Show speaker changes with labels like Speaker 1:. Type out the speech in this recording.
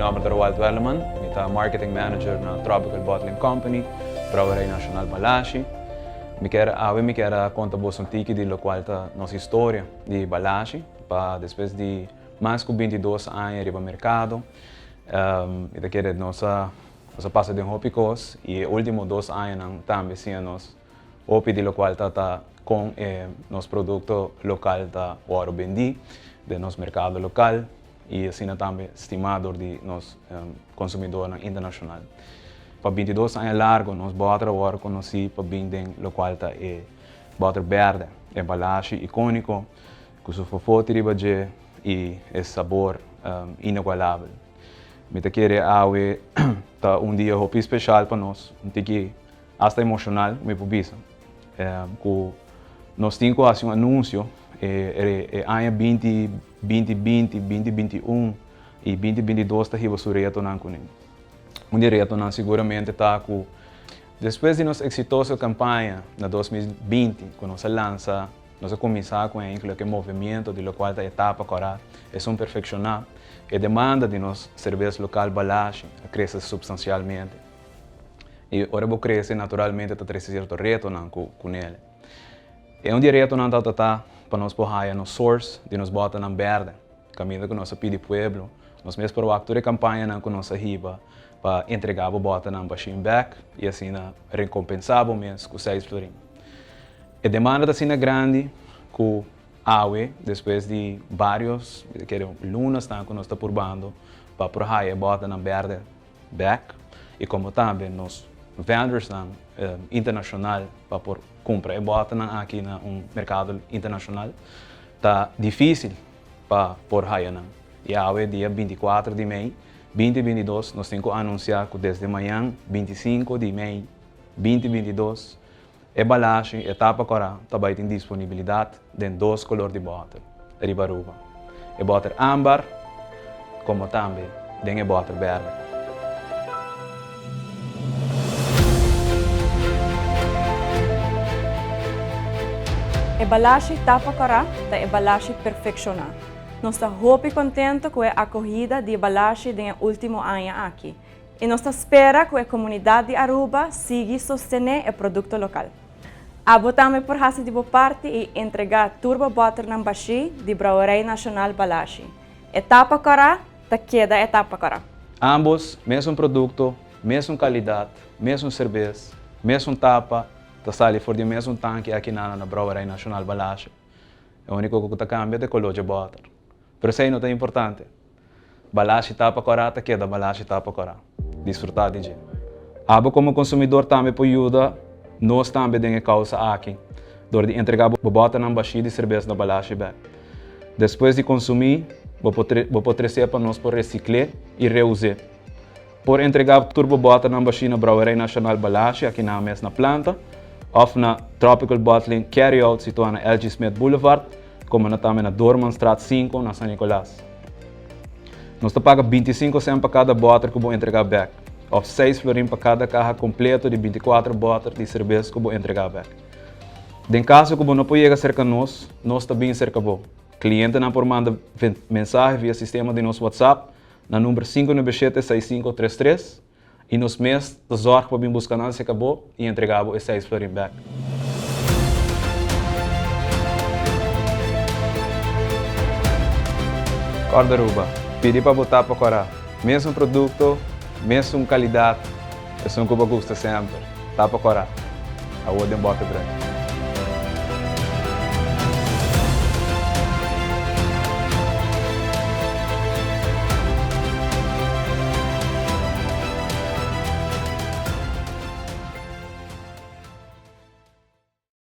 Speaker 1: nome é Roald Welleman, eu sou Marketing Manager na Tropical Bottling Company, Brouwerij Nacional Balashi. Me quero contar um tique de qual é nossa história de Balashi, para depois de mais de 22 anos no mercado. Eu quero nossa passa de hopicos e últimos 2 anos também sim nós hopi de qual está com nosso produto local da o vendi de nosso mercado local e assim também estimado de nosso consumidor internacional. Para 22 anos largo, nós botamos agora conheci para vender local tá butter verde, embalagem icônico, com sua foto de e esse sabor inigualável. Me quero awe tá dia hopi especial para nós, que hasta emocional me publica. Com nós temos anúncio ano 2020, 2021 e 2022 está riba sur retornar com ele. Retornar seguramente está com depois de nossa exitosa campanha na 2020, quando nós lança, nós começamos com aquele movimento de qual a etapa agora é perfeccionar e demanda de nosso serviço local Balashi cresce substancialmente. E agora vou crescer naturalmente para certo retornar com ele. É dia retornar para nós porrar no source de nos botar na verde, caminho com nosso pedi pueblo, nós mesmos para o actor de campanha com nossa riba para entregar o bota na machine back e assim recompensar o mês com 6 florim. A demanda assim é grande com awe depois de vários lunas que nós está purbando para porrar a bota na verde back e como também nos vendors internacional para por comprar e bota aqui no mercado internacional tá difícil para por raia e awe dia 24 de maio 2022 nós temos que anunciar que desde amanhã 25 de maio 2022 a balagem etapa agora também tem disponibilidade de 2 cores de bota ribaruba a bota âmbar como também tem a bota verde.
Speaker 2: A balagem tapa cara tá a balagem perfeccionar. Nós estamos muito contentes com a acolhida de balagem no último ano aqui. E nós esperamos que a comunidade de Aruba siga sostener o produto local. Abotamos por raça de boa parte e entregar turbo butter na baixi de Brouwerij Nacional Balashi. Etapa cara tá queda etapa cara.
Speaker 1: Ambos mesmo produto, mesma qualidade, mesmo cerveja, mesmo tapa. Está sali for de mesmo tanque aqui na Brouwerij Nacional Balashi. O único que está cambiando é o color de butter. Mas isso não é importante. Balashi tapa corata que é da Balashi tapa corata. Desfrutar de gente. Abo como consumidor também pode ajudar nós também tem a causa aqui. Dor de entregar o butter na baixi de cerveja da Balashi back. Depois de consumir, vou poder ser para nós por reciclar e reusar. Por entregar o turbo butter na baixi na Brouwerij Nacional Balashi aqui na mesma planta. Of na Tropical Bottling Carryout situado na LG Smith Boulevard, como também na Dormanstraat 5, na San Nicolás. Nós pagamos 25 cents para cada butter que vou entregar back, ou 6 florim para cada caixa completa de 24 butter de cerveja que vou entregar back. Em caso que você não pode cerca nós também cerca você. Cliente não pode mandar mensagem via sistema de nosso WhatsApp, na número 597-6533, e nos meses da zorra para vir buscar nada se acabou e entregar os 6 florim back. Corda Aruba, pedi para botar para corar. Mesmo produto, mesma qualidade, é o que eu gosto sempre. Tá para corar. A outra bota grande.